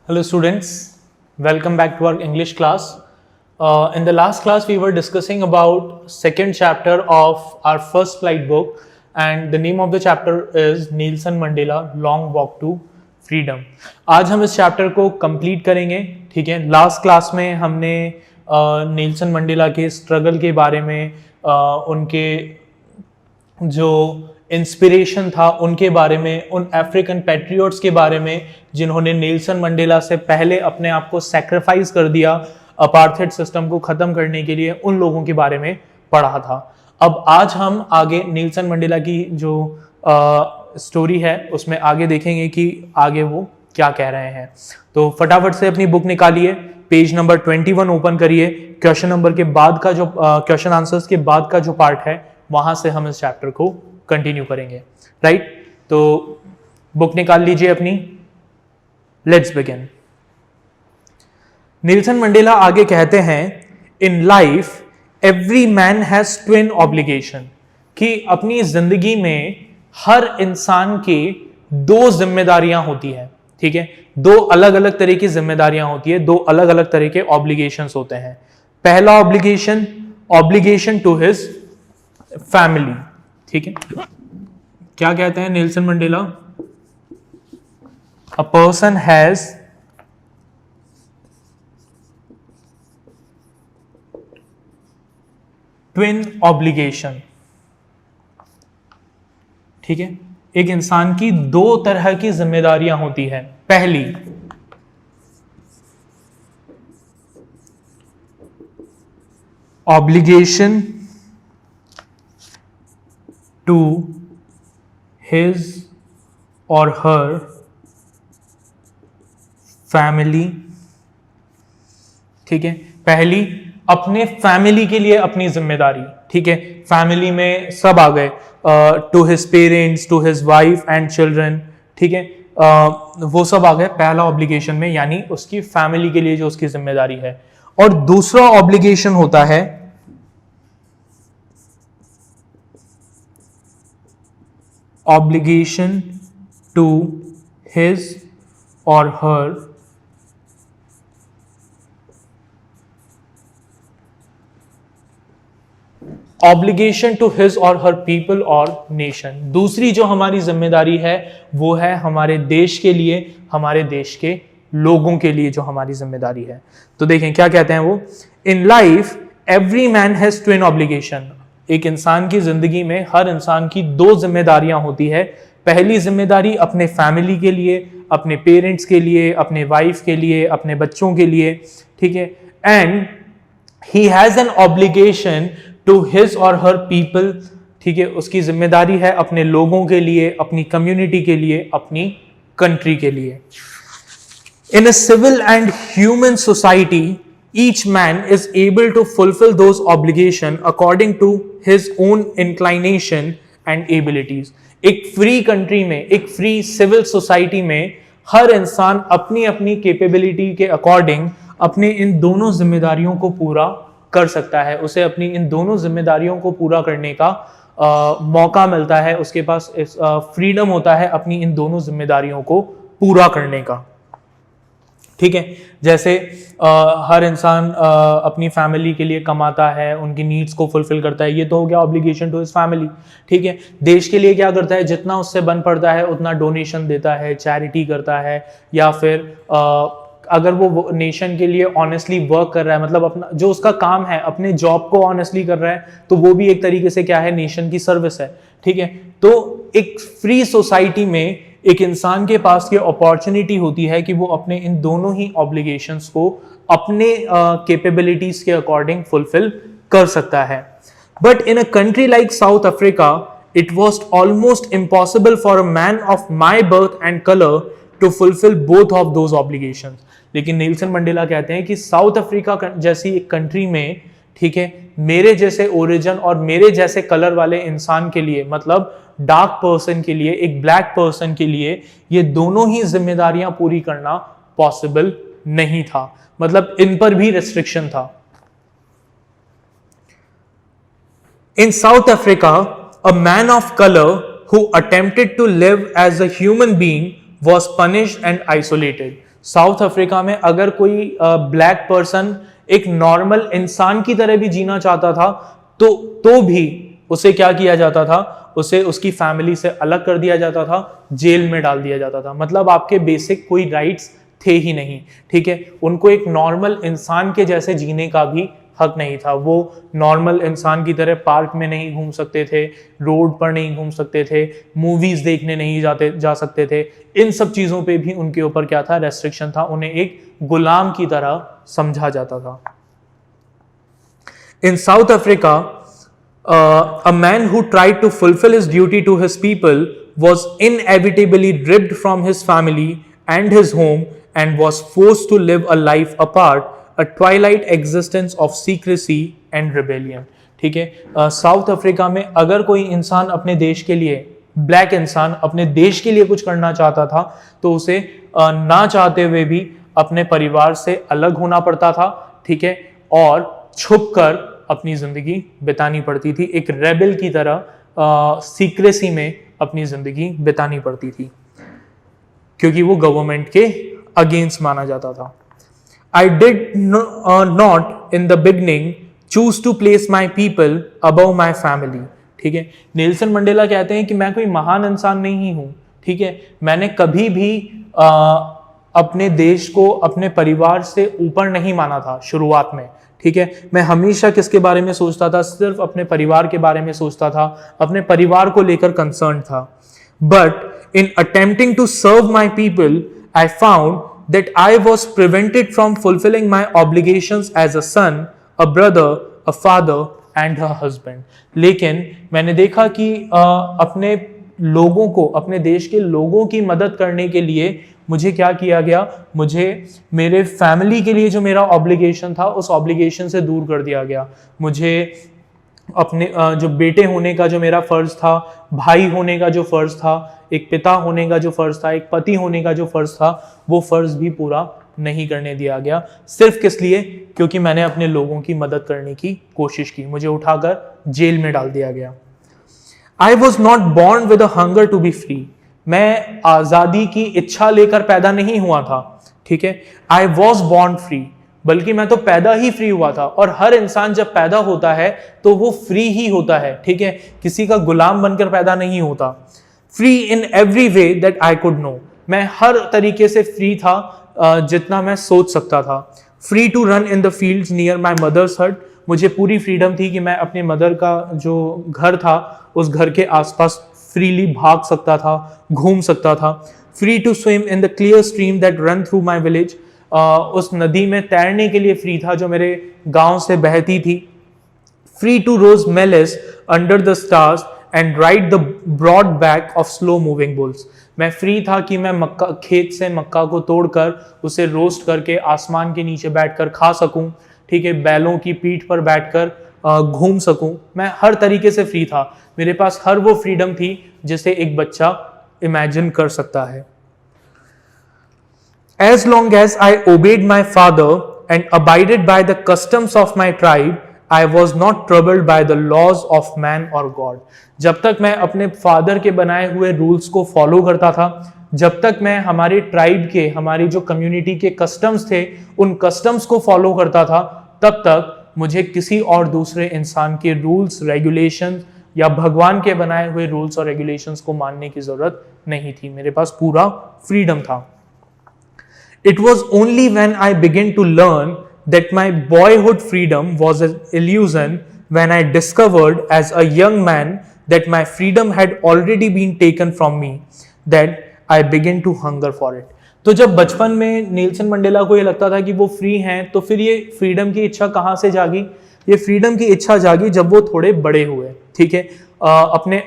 Hello students, welcome back to our English class. In the last class we were discussing about second chapter of our first flight book and the name of the chapter is Nelson Mandela Long Walk to Freedom. आज हम इस chapter को complete करेंगे. ठीक है, last class में हमने Nelson Mandela के स्ट्रगल के बारे में उनके जो इंस्पिरेशन था उनके बारे में, उन अफ्रीकन पैट्रियट्स के बारे में जिन्होंने नेल्सन मंडेला से पहले अपने आप को सैक्रिफाइस कर दिया अपार्थाइड सिस्टम को खत्म करने के लिए, उन लोगों के बारे में पढ़ा था. अब आज हम आगे नेल्सन मंडेला की जो स्टोरी है उसमें आगे देखेंगे कि आगे वो क्या कह रहे हैं. तो फटाफट से अपनी बुक निकालिए, पेज नंबर 21 ओपन करिए. क्वेश्चन नंबर के बाद का जो क्वेश्चन आंसर्स के बाद का जो पार्ट है वहां से हम इस चैप्टर को कंटिन्यू करेंगे. राइट, तो बुक निकाल लीजिए अपनी. Let's begin. नेल्सन मंडेला आगे कहते हैं, in life every man has twin obligation, कि अपनी जिंदगी में हर इंसान के दो जिम्मेदारियां होती है. ठीक है, दो अलग अलग तरह की जिम्मेदारियां होती है, दो अलग अलग तरह के ऑब्लिगेशंस होते हैं. पहला ऑब्लिगेशन टू हिज फैमिली. ठीक है, क्या कहते हैं Nelson Mandela? A person has twin obligation. ठीक है, एक इंसान की दो तरह की जिम्मेदारियां होती है. पहली, obligation to his or her family. ठीक है, पहली अपने फैमिली के लिए अपनी जिम्मेदारी. ठीक है, फैमिली में सब आ गए, to his parents, to his wife and children. ठीक है, वो सब आ गए पहला ऑब्लिगेशन में, यानी उसकी फैमिली के लिए जो उसकी जिम्मेदारी है. और दूसरा ऑब्लिगेशन होता है obligation to his or her obligation to his or her people or nation. दूसरी जो हमारी जिम्मेदारी है वो है हमारे देश के लिए, हमारे देश के लोगों के लिए जो हमारी जिम्मेदारी है. तो देखें क्या कहते हैं वो. In life every man has twin obligation. एक इंसान की जिंदगी में हर इंसान की दो जिम्मेदारियां होती है. पहली जिम्मेदारी अपने फैमिली के लिए, अपने पेरेंट्स के लिए, अपने वाइफ के लिए, अपने बच्चों के लिए. ठीक है, and he has an obligation to his or her people. ठीक है, उसकी जिम्मेदारी है अपने लोगों के लिए, अपनी कम्युनिटी के लिए, अपनी कंट्री के लिए. In a civil and human society each man is able to fulfill those obligations according to his own inclination and abilities. एक फ्री कंट्री में, एक फ्री सिविल सोसाइटी में हर इंसान अपनी अपनी कैपेबिलिटी के अकॉर्डिंग अपने इन दोनों जिम्मेदारियों को पूरा कर सकता है. उसे अपनी इन दोनों जिम्मेदारियों को पूरा करने का मौका मिलता है, उसके पास फ्रीडम होता है अपनी इन दोनों जिम्मेदारियों को पूरा करने का. ठीक है, जैसे हर इंसान अपनी फैमिली के लिए कमाता है, उनकी नीड्स को फुलफिल करता है, ये तो हो गया ऑब्लिगेशन टू हिज फैमिली. ठीक है, देश के लिए क्या करता है, जितना उससे बन पड़ता है उतना डोनेशन देता है, चैरिटी करता है, या फिर अगर वो नेशन के लिए ऑनेस्टली वर्क कर रहा है, मतलब अपना जो उसका काम है अपने जॉब को ऑनेस्टली कर रहा है, तो वो भी एक तरीके से क्या है, नेशन की सर्विस है. ठीक है, तो एक फ्री सोसाइटी में एक इंसान के पास ये अपॉर्चुनिटी होती है कि वो अपने इन दोनों ही ऑब्लिगेशंस को अपने कैपेबिलिटीज के अकॉर्डिंग फुलफिल कर सकता है. But in a country like South Africa it was almost impossible for a man of my birth and colour to fulfil both of those obligations. लेकिन नेल्सन मंडेला कहते हैं कि साउथ अफ्रीका जैसी एक country में, ठीक है, मेरे जैसे ओरिजिन और मेरे जैसे कलर वाले इंसान के लिए, मतलब डार्क पर्सन के लिए, एक ब्लैक पर्सन के लिए, ये दोनों ही जिम्मेदारियां पूरी करना पॉसिबल नहीं था. मतलब इन पर भी रेस्ट्रिक्शन था. In South Africa a man of color who attempted to live as a human being was punished and isolated. South Africa में अगर कोई ब्लैक पर्सन एक नॉर्मल इंसान की तरह भी जीना चाहता था तो भी उसे क्या किया जाता था, उसे उसकी फैमिली से अलग कर दिया जाता था, जेल में डाल दिया जाता था। मतलब आपके बेसिक कोई राइट्स थे ही नहीं, ठीक है। उनको एक नॉर्मल इंसान के जैसे जीने का भी हक नहीं था। वो नॉर्मल इंसान की तरह पार्क में नहीं घूम सकते थे, रोड पर नहीं घूम सकते थे, मूवीज देखने नहीं जा सकते थे। इन सब चीजों पे भी उनके ऊपर क्या था, रेस्ट्रिक्शन था। उन्हें एक गुलाम की तरह समझा जाता था। In South Africa a man who tried to fulfill his duty to his people was inevitably ripped from his family and his home and was forced to live a life apart, a twilight existence of secrecy and rebellion। ठीक है, south Africa में अगर कोई इंसान अपने देश के लिए, ब्लैक इंसान अपने देश के लिए कुछ करना चाहता था तो उसे ना चाहते हुए भी अपने परिवार से अलग होना पड़ता था, ठीक है, और छुपकर अपनी जिंदगी बितानी पड़ती थी। एक रेबल की तरह सीक्रेसी में अपनी जिंदगी बितानी पड़ती थी, क्योंकि वो गवर्नमेंट के अगेंस्ट माना जाता था। I did not in the beginning choose to place my people above my family. ठीक है, नेल्सन मंडेला कहते हैं कि मैं कोई महान इंसान नहीं हूं, ठीक है, मैंने कभी भी अपने देश को अपने परिवार से ऊपर नहीं माना था शुरुआत में। ठीक है, मैं हमेशा किसके बारे में सोचता था, सिर्फ अपने परिवार के बारे में सोचता था, अपने परिवार को लेकर कंसर्न था। But in attempting to serve my people I found that I was prevented from fulfilling my obligations as a son, a brother, a father and a husband. लेकिन मैंने देखा कि अपने लोगों को, अपने देश के लोगों की मदद करने के लिए मुझे क्या किया गया, मुझे मेरे फैमिली के लिए जो मेरा ऑब्लिगेशन था उस ऑब्लिगेशन से दूर कर दिया गया। मुझे अपने जो बेटे होने का जो मेरा फर्ज था, भाई होने का जो फर्ज था, एक पिता होने का जो फर्ज था, एक पति होने का जो फर्ज था, वो फर्ज भी पूरा नहीं करने दिया गया। सिर्फ किस लिए? क्योंकि मैंने अपने लोगों की मदद करने की कोशिश की, मुझे उठाकर जेल में डाल दिया गया। I was not born with a hunger to be free. मैं आजादी की इच्छा लेकर पैदा नहीं हुआ था, ठीक है। आई वॉज बॉर्न फ्री, बल्कि मैं तो पैदा ही फ्री हुआ था। और हर इंसान जब पैदा होता है तो वो फ्री ही होता है, ठीक है, किसी का गुलाम बनकर पैदा नहीं होता। Free in every way that I could know, मैं हर तरीके से फ्री था जितना मैं सोच सकता था। Free to run in the fields near my mother's hut, मुझे पूरी फ्रीडम थी कि मैं अपने मदर का जो घर था उस घर के आसपास फ्रीली भाग सकता था, घूम सकता था। Free to swim in the clear stream that run through my village, उस नदी में तैरने के लिए फ्री था जो मेरे गांव से बहती थी। Free to roast mealies under the stars and ride the broad back of slow moving bulls, मैं फ्री था कि मैं मक्का, खेत से मक्का को तोड़कर उसे रोस्ट करके आसमान के नीचे बैठकर खा सकूं, ठीक है, बैलों की पीठ पर बैठकर घूम सकूं। मैं हर तरीके से फ्री था, मेरे पास हर वो फ्रीडम थी जिसे एक बच्चा इमेजिन कर सकता है। As long as I obeyed my father and abided by the customs of my tribe, I was not troubled by the laws of man or God। जब तक मैं अपने फादर के बनाए हुए रूल्स को फॉलो करता था, जब तक मैं हमारे ट्राइब के, हमारी जो कम्युनिटी के कस्टम्स थे उन कस्टम्स को फॉलो करता था, तब तक मुझे किसी और दूसरे इंसान के रूल्स, रेगुलेशन या भगवान के बनाए हुए रूल्स और रेगुलेशंस को मानने की जरूरत नहीं थी। मेरे पास पूरा फ्रीडम था। It was only when I began to learn that my boyhood freedom was an illusion, when I discovered as a young man that my freedom had already been taken from me, that I began to hunger for it। तो जब बचपन में Nelson Mandela को ये लगता था कि वो फ्री हैं, तो फिर ये फ्रीडम की इच्छा कहाँ से जागी? ये फ्रीडम की इच्छा जागी जब वो थोड़े बड़े हुए, ठीक है, अपने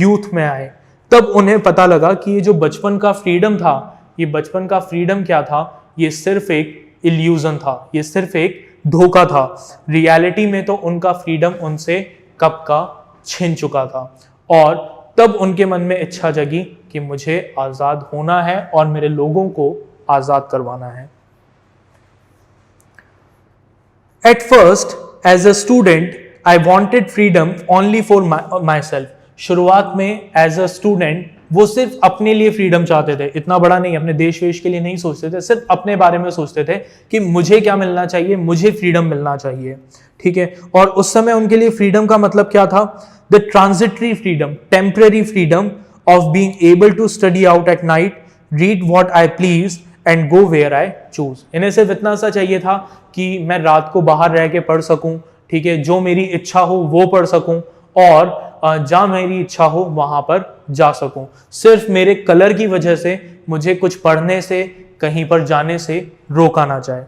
यूथ में आए। तब उन्हें पता लगा कि ये जो बचपन का फ्रीडम था, ये बचपन का फ्रीडम क्या था? ये सिर्फ एक इल्यूजन था, ये सिर्फ एक धोखा था। रियलिटी में तो उनका फ्रीडम उनसे कब का छिन चुका था। और तब उनके मन में इच्छा जगी कि मुझे आजाद होना है और मेरे लोगों को आजाद करवाना है। At first, as a student, I wanted freedom only for myself। शुरुआत में एज अ स्टूडेंट वो सिर्फ अपने लिए फ्रीडम चाहते थे, इतना बड़ा नहीं, अपने देश वेश के लिए नहीं सोचते थे, सिर्फ अपने बारे में सोचते थे कि मुझे क्या मिलना चाहिए, मुझे फ्रीडम मिलना चाहिए, ठीक है। और उस समय उनके लिए फ्रीडम का मतलब क्या था? The transitory freedom, temporary freedom of being able to study out at night, read what I please and go where I choose. इन्हें सिर्फ इतना सा चाहिए था कि मैं रात को बाहर रह के पढ़ सकूं, ठीक है, जो मेरी इच्छा हो वो पढ़ सकूं और जहां मेरी इच्छा हो वहां पर जा सकूं। सिर्फ मेरे कलर की वजह से मुझे कुछ पढ़ने से, कहीं पर जाने से रोका ना जाए।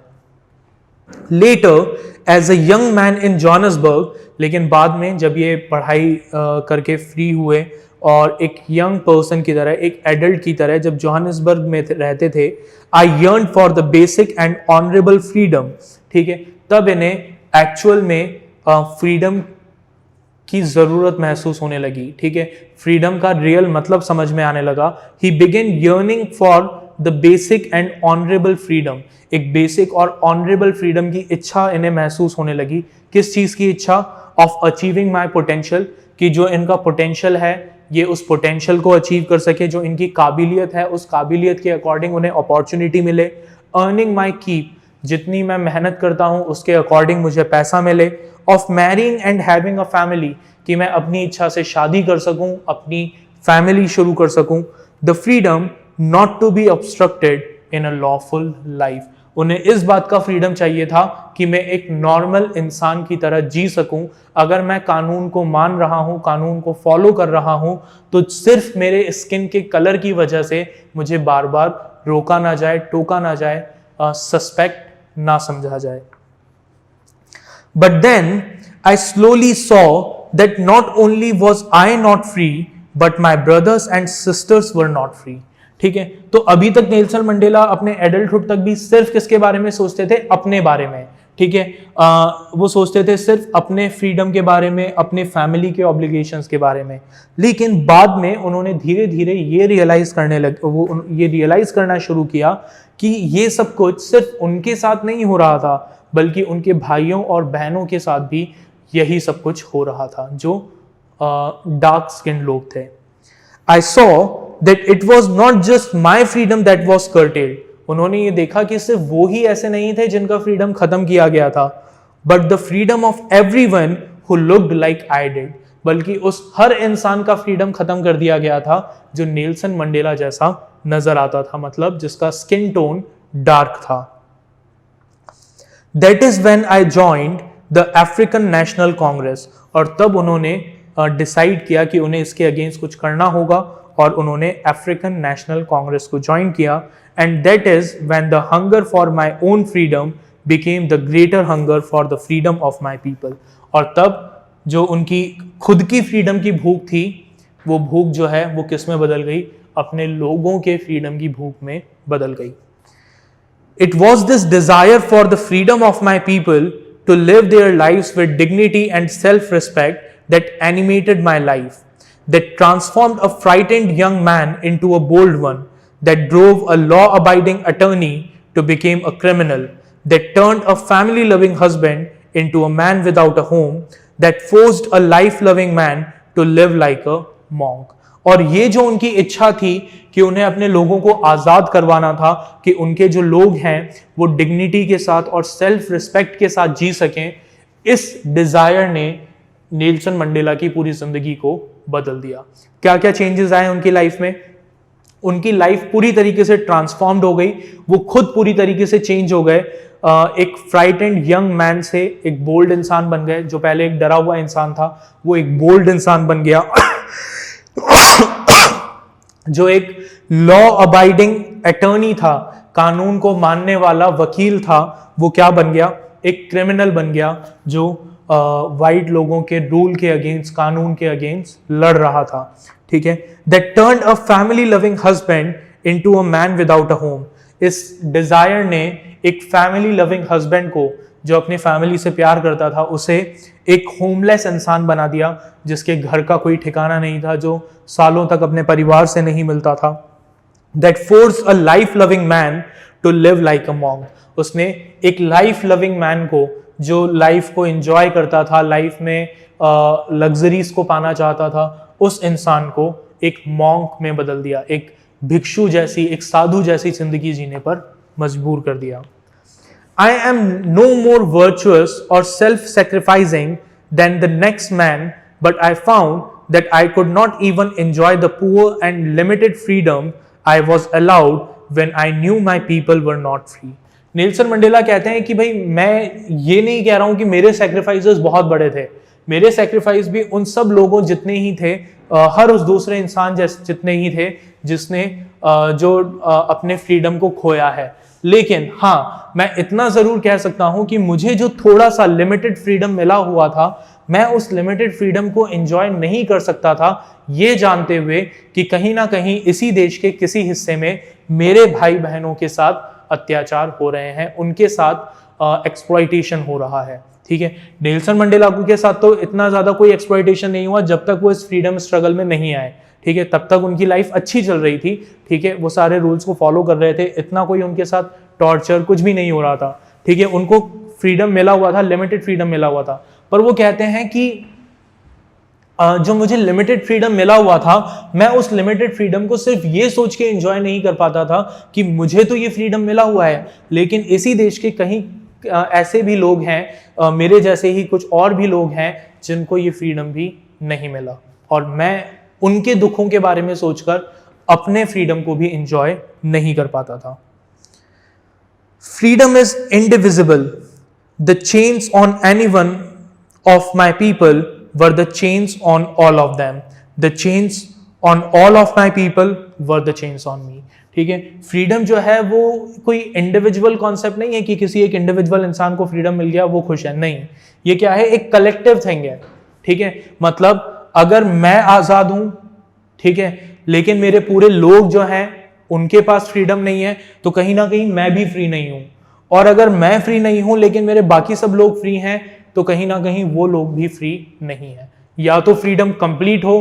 Later as a young man in Johannesburg, लेकिन बाद में जब ये पढ़ाई करके फ्री हुए और एक यंग पर्सन की तरह, एक एडल्ट की तरह जब जोहान्सबर्ग में रहते थे, I yearn for the basic and honourable freedom, ठीक है, तब इन्हें एक्चुअल में फ्रीडम की जरूरत महसूस होने लगी, ठीक है, फ्रीडम का रियल मतलब समझ में आने लगा। ही begin yearning for the basic and honourable freedom, एक बेसिक और ऑनरेबल फ्रीडम की इच्छा इन्हें महसूस होने लगी। किस चीज की इच्छा? ऑफ अचीविंग माई पोटेंशियल, कि जो इनका पोटेंशियल है ये उस पोटेंशियल को अचीव कर सके, जो इनकी काबिलियत है उस काबिलियत के अकॉर्डिंग उन्हें अपॉर्चुनिटी मिले। अर्निंग माई कीप, जितनी मैं मेहनत करता हूं उसके अकॉर्डिंग मुझे पैसा मिले। Of marrying and having a family, कि मैं अपनी इच्छा से शादी कर सकूं, अपनी फैमिली शुरू कर सकूं। The freedom not to be obstructed in a lawful life, उन्हें इस बात का फ्रीडम चाहिए था कि मैं एक नॉर्मल इंसान की तरह जी सकूं। अगर मैं कानून को मान रहा हूं, कानून को फॉलो कर रहा हूं, तो सिर्फ मेरे स्किन के कलर की वजह से मुझे बार बार रोका ना जाए, टोका ना जाए, सस्पेक्ट ना समझा जाए। But then I slowly saw that not only was I not free, but my brothers and sisters were not free. ठीक है, तो अभी तक नेल्सन मंडेला अपने एडल्टहुड तक भी सिर्फ किसके बारे में सोचते थे? अपने बारे में, ठीक है। वो सोचते थे सिर्फ अपने फ्रीडम के बारे में, अपने फैमिली के ऑब्लिगेशंस के बारे में। लेकिन बाद में उन्होंने धीरे धीरे ये रियलाइज करना शुरू किया कि ये सब कुछ सिर्फ उनके साथ नहीं हो रहा था, बल्कि उनके भाइयों और बहनों के साथ भी यही सब कुछ हो रहा था, जो डार्क स्किन लोग थे। I saw that it was not just my freedom that was curtailed, उन्होंने ये देखा कि सिर्फ वो ही ऐसे नहीं थे जिनका फ्रीडम खत्म किया गया था, but the freedom of everyone who looked like I did, बल्कि उस हर इंसान का फ्रीडम खत्म कर दिया गया था जो नेल्सन मंडेला जैसा नजर आता था, मतलब जिसका स्किन टोन डार्क था। That is when I joined the African National Congress, और तब उन्होंने डिसाइड किया कि उन्हें इसके अगेंस्ट कुछ करना होगा और उन्होंने अफ्रीकन नेशनल कांग्रेस को ज्वाइन किया। And that is when the hunger for my own freedom became the greater hunger for the freedom of my people, और तब जो उनकी खुद की फ्रीडम की भूख थी, वो भूख जो है वो किस में बदल गई? अपने लोगों के फ्रीडम की भूख में बदल गई। It was this desire for the freedom of my people to live their lives with dignity and self-respect that animated my life, that transformed a frightened young man into a bold one, that drove a law-abiding attorney to become a criminal, that turned a family-loving husband into a man without a home, that forced a life-loving man to live like a monk. और ये जो उनकी इच्छा थी कि उन्हें अपने लोगों को आजाद करवाना था, कि उनके जो लोग हैं वो डिग्निटी के साथ और सेल्फ रिस्पेक्ट के साथ जी सकें, इस डिजायर ने नेल्सन मंडेला की पूरी जिंदगी को बदल दिया। क्या क्या चेंजेस आए उनकी लाइफ में? उनकी लाइफ पूरी तरीके से ट्रांसफॉर्म्ड हो गई, वो खुद पूरी तरीके से चेंज हो गए। एक फ्राइटेंड यंग मैन से एक बोल्ड इंसान बन गए। जो पहले एक डरा हुआ इंसान था वो एक बोल्ड इंसान बन गया। जो एक लॉ अबाइडिंग अटर्नी था, कानून को मानने वाला वकील था, वो क्या बन गया? एक क्रिमिनल बन गया, जो वाइट लोगों के रूल के अगेंस्ट, कानून के अगेंस्ट लड़ रहा था। ठीक है, that turned a family loving husband into a man without a home. इस डिजायर ने एक फैमिली लविंग हस्बैंड को, जो अपनी फैमिली से प्यार करता था, उसे एक होमलेस इंसान बना दिया, जिसके घर का कोई ठिकाना नहीं था, जो सालों तक अपने परिवार से नहीं मिलता था। That force a life loving man to live like a monk. उसने एक लाइफ लविंग मैन को, जो लाइफ को एंजॉय करता था, लाइफ में लग्जरीज को पाना चाहता था, उस इंसान को एक मॉन्क में बदल दिया, एक भिक्षु जैसी, एक साधु जैसी जिंदगी जीने पर मजबूर कर दिया। I am no more virtuous or self-sacrificing than the next man, but I found that I could not even enjoy the poor and limited freedom I was allowed when I knew my people were not free. Nelson Mandela कहते हैं कि भाई मैं ये नहीं कह रहा हूं कि मेरे सैक्रिफाइसेस बहुत बड़े थे, मेरे सैक्रिफाइस भी उन सब लोगों जितने ही थे, हर उस दूसरे इंसान जैसे जितने ही थे जिसने जो अपने फ्रीडम को खोया है। लेकिन हाँ, मैं इतना जरूर कह सकता हूं कि मुझे जो थोड़ा सा लिमिटेड फ्रीडम मिला हुआ था, मैं उस लिमिटेड फ्रीडम को एंजॉय नहीं कर सकता था, ये जानते हुए कि कहीं ना कहीं इसी देश के किसी हिस्से में मेरे भाई बहनों के साथ अत्याचार हो रहे हैं, उनके साथ एक्सप्लॉइटेशन हो रहा है। ठीक है, नेल्सन मंडेला के साथ तो इतना ज्यादा कोई एक्सप्लॉइटेशन नहीं हुआ जब तक वो इस फ्रीडम स्ट्रगल में नहीं आए। ठीक है, तब तक उनकी लाइफ अच्छी चल रही थी। ठीक है, वो सारे रूल्स को फॉलो कर रहे थे, इतना कोई उनके साथ टॉर्चर कुछ भी नहीं हो रहा था। ठीक है, उनको फ्रीडम मिला हुआ था, लिमिटेड फ्रीडम मिला हुआ था। पर वो कहते हैं कि जो मुझे लिमिटेड फ्रीडम मिला हुआ था, मैं उस लिमिटेड फ्रीडम को सिर्फ ये सोच के एंजॉय नहीं कर पाता था कि मुझे तो ये फ्रीडम मिला हुआ है, लेकिन इसी देश के कहीं ऐसे भी लोग हैं, मेरे जैसे ही कुछ और भी लोग हैं जिनको ये फ्रीडम भी नहीं मिला, और मैं उनके दुखों के बारे में सोचकर अपने फ्रीडम को भी एंजॉय नहीं कर पाता था। Freedom is indivisible, the chains on anyone of my people were the chains on all of them. The chains on all of my people were the chains on me. ठीक है, freedom जो है वो कोई इंडिविजुअल कॉन्सेप्ट नहीं है कि किसी एक इंडिविजुअल इंसान को फ्रीडम मिल गया वो खुश है, नहीं, ये क्या है, एक कलेक्टिव थिंग है। ठीक है, मतलब अगर मैं आजाद हूं, ठीक है, लेकिन मेरे पूरे लोग जो हैं उनके पास फ्रीडम नहीं है, तो कहीं ना कहीं मैं भी फ्री नहीं हूं। और अगर मैं फ्री नहीं हूं लेकिन मेरे बाकी सब लोग फ्री हैं, तो कहीं ना कहीं वो लोग भी फ्री नहीं है। या तो फ्रीडम कंप्लीट हो,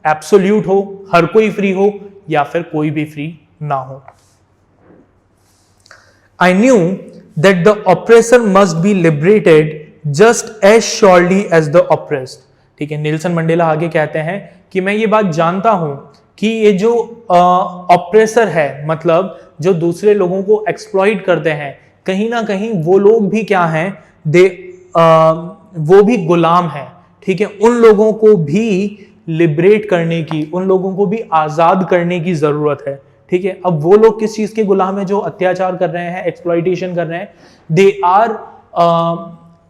एब्सोल्यूट हो, हर कोई फ्री हो, या फिर कोई भी फ्री ना हो। I knew that the oppressor must be liberated just as surely as the oppressed. ठीक है, नेल्सन मंडेला आगे कहते हैं कि मैं ये बात जानता हूं कि ये जो ऑप्रेसर है, मतलब जो दूसरे लोगों को एक्सप्लॉइट करते हैं, कहीं ना कहीं वो लोग भी क्या हैं, वो भी गुलाम है। ठीक है, उन लोगों को भी लिबरेट करने की, उन लोगों को भी आजाद करने की जरूरत है। ठीक है, अब वो लोग किस चीज के गुलाम है, जो अत्याचार कर रहे हैं, एक्सप्लॉइटेशन कर रहे हैं, they are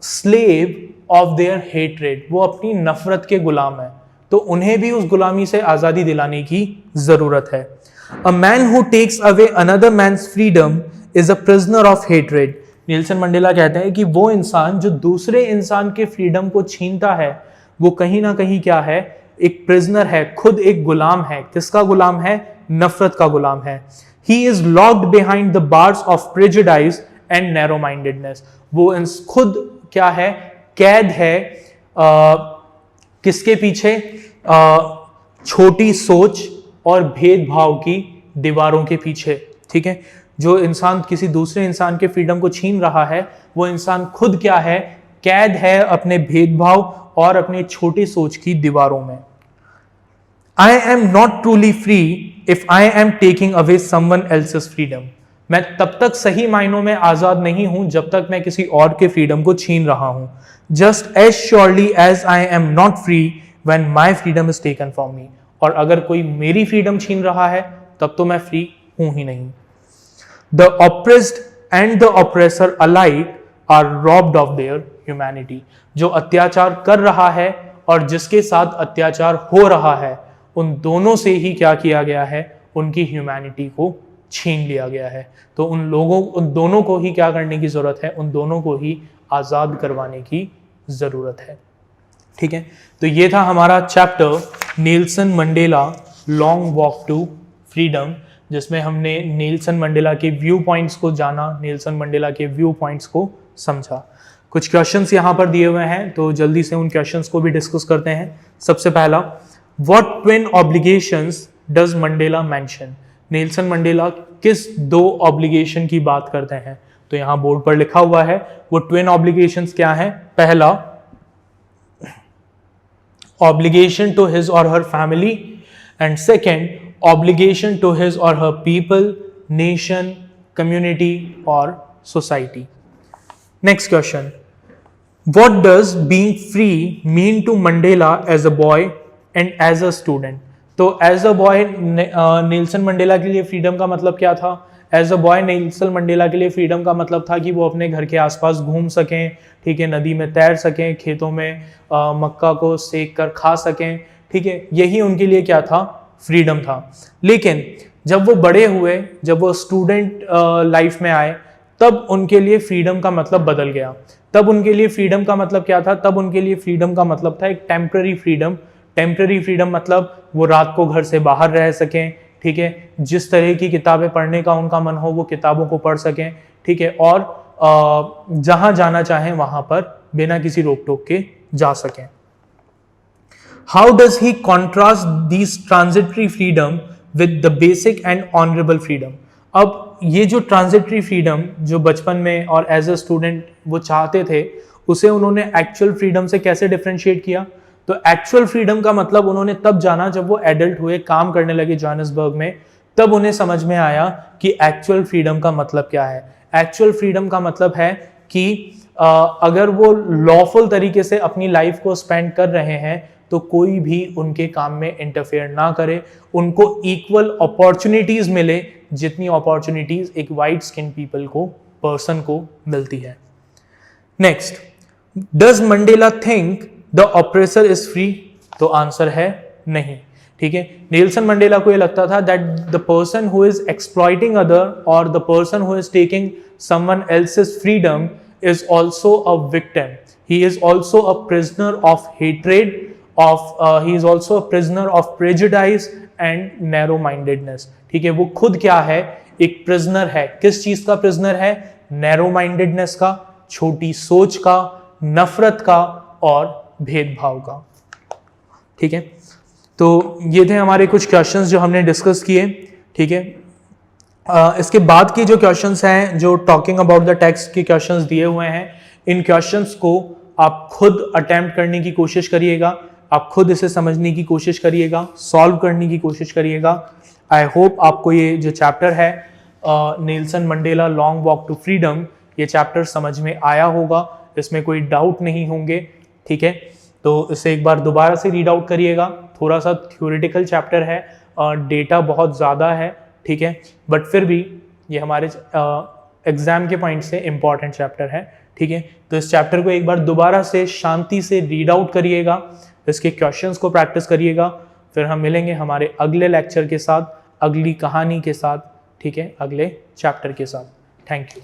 slave of their hatred, वो अपनी नफरत के गुलाम है, तो उन्हें भी उस गुलामी से आजादी दिलाने की जरूरत है। A man who takes away another man's freedom is a prisoner of hatred. Nelson Mandela कहते हैं कि वो इंसान जो दूसरे इंसान के फ्रीडम को छीनता है, वो कहीं ना कहीं क्या है, एक प्रिजनर है, खुद एक गुलाम है। किसका गुलाम है? नफरत का गुलाम है। He is locked behind the bars of prejudice and narrow mindedness. वो खुद क्या है, कैद है किसके पीछे? छोटी सोच और भेदभाव की दीवारों के पीछे। ठीक है, जो इंसान किसी दूसरे इंसान के फ्रीडम को छीन रहा है, वो इंसान खुद क्या है, कैद है अपने भेदभाव और अपनी छोटी सोच की दीवारों में। आई am not truly free if I am taking away someone else's freedom. मैं तब तक सही मायनों में आजाद नहीं हूं जब तक मैं किसी और के फ्रीडम को छीन रहा हूं। Just as surely as I am not free when my freedom is taken from me. और अगर कोई मेरी फ्रीडम छीन रहा है तब तो मैं फ्री हूं ही नहीं। The oppressed and the oppressor alike are robbed of their humanity. जो अत्याचार कर रहा है और जिसके साथ अत्याचार हो रहा है, उन दोनों से ही क्या किया गया है, उनकी ह्यूमैनिटी को छीन लिया गया है। तो उन दोनों को ही क्या करने की जरूरत है, उन दोनों को ही आजाद करवाने की जरूरत है। ठीक है, तो ये था हमारा chapter Nelson Mandela long walk to freedom, जिसमें हमने नेल्सन मंडेला के व्यू पॉइंट्स को जाना, नेल्सन मंडेला के व्यू पॉइंट्स को समझा। कुछ क्वेश्चंस यहाँ पर दिए हुए हैं, तो जल्दी से उन क्वेश्चंस को भी डिस्कस करते हैं। सबसे पहला, what twin obligations does Mandela mention? Nelson Mandela किस दो ऑब्लिगेशन की बात करते हैं? तो यहाँ बोर्ड पर लिखा हुआ है वो ट्विन ऑब्लिगेशंस क्या है। पहला, obligation to his or her family, and second, obligation to his or her people, nation, community और society. Next question, What does being free mean to Mandela as a boy and as a student? तो as a boy Nelson Mandela के लिए freedom का मतलब क्या था? As a boy Nelson Mandela के लिए फ्रीडम का मतलब था कि वो अपने घर के आसपास घूम सकें, ठीक है, नदी में तैर सकें, खेतों में मक्का को सेक कर खा सकें, ठीक है, यही उनके लिए क्या था? फ्रीडम था। लेकिन जब वो बड़े हुए, जब वो स्टूडेंट लाइफ में आए, तब उनके लिए फ्रीडम का मतलब बदल गया। तब उनके लिए फ्रीडम का मतलब क्या था? तब उनके लिए फ्रीडम का मतलब था एक टेम्पररी फ्रीडम। टेम्पररी फ्रीडम मतलब वो रात को घर से बाहर रह सकें, ठीक है, जिस तरह की किताबें पढ़ने का उनका मन हो वो किताबों को पढ़ सकें, ठीक है, और जहां जाना चाहें वहां पर बिना किसी रोक टोक के जा सकें। How does he contrast this transitory freedom with the basic and honourable freedom? अब ये जो ट्रांजिटरी फ्रीडम जो बचपन में और एज अ स्टूडेंट वो चाहते थे, उसे उन्होंने एक्चुअल फ्रीडम से कैसे डिफरेंशिएट किया? तो एक्चुअल फ्रीडम का मतलब उन्होंने तब जाना जब वो एडल्ट हुए, काम करने लगे जोहानिसबर्ग में, तब उन्हें समझ में आया कि एक्चुअल फ्रीडम का मतलब क्या है। एक्चुअल फ्रीडम का मतलब है कि अगर वो लॉफुल तरीके से अपनी लाइफ को स्पेंड कर रहे हैं तो कोई भी उनके काम में इंटरफेयर ना करे, उनको इक्वल अपॉर्चुनिटीज मिले जितनी अपॉर्चुनिटीज एक वाइट स्किन पीपल को, पर्सन को मिलती है। Next, does Mandela think the oppressor is free? तो आंसर है नहीं, ठीक है। नेल्सन मंडेला को ये लगता था that the person who is exploiting other or the person who is taking someone else's freedom is also a victim. He is also a prisoner of hatred, he is also a prisoner of prejudice and narrow mindedness. ठीक है, वो खुद क्या है? एक prisoner है। किस चीज का prisoner है? narrow mindedness का, छोटी सोच का, नफरत का और भेदभाव का। ठीक है, तो ये थे हमारे कुछ क्वेश्चंस जो हमने डिस्कस किए। ठीक है, इसके बाद के जो क्वेश्चंस हैं, जो टॉकिंग अबाउट द टेक्स्ट के क्वेश्चंस दिए हुए हैं, इन क्वेश्चंस को आप खुद अटेम्प्ट करने की कोशिश करिएगा, आप खुद इसे समझने की कोशिश करिएगा, सॉल्व करने की कोशिश करिएगा। आई होप आपको ये जो चैप्टर है Nelson Mandela long walk to freedom, ये चैप्टर समझ में आया होगा, इसमें कोई डाउट नहीं होंगे। ठीक है, तो इसे एक बार दोबारा से रीड आउट करिएगा। थोड़ा सा थ्योरेटिकल चैप्टर है, डेटा बहुत ज़्यादा है, ठीक है, बट फिर भी ये हमारे एग्जाम के पॉइंट से इम्पॉर्टेंट चैप्टर है। ठीक है, तो इस चैप्टर को एक बार दोबारा से शांति से रीड आउट करिएगा, इसके क्वेश्चंस को प्रैक्टिस करिएगा। फिर हम मिलेंगे हमारे अगले लेक्चर के साथ, अगली कहानी के साथ, ठीक है, अगले चैप्टर के साथ। Thank you.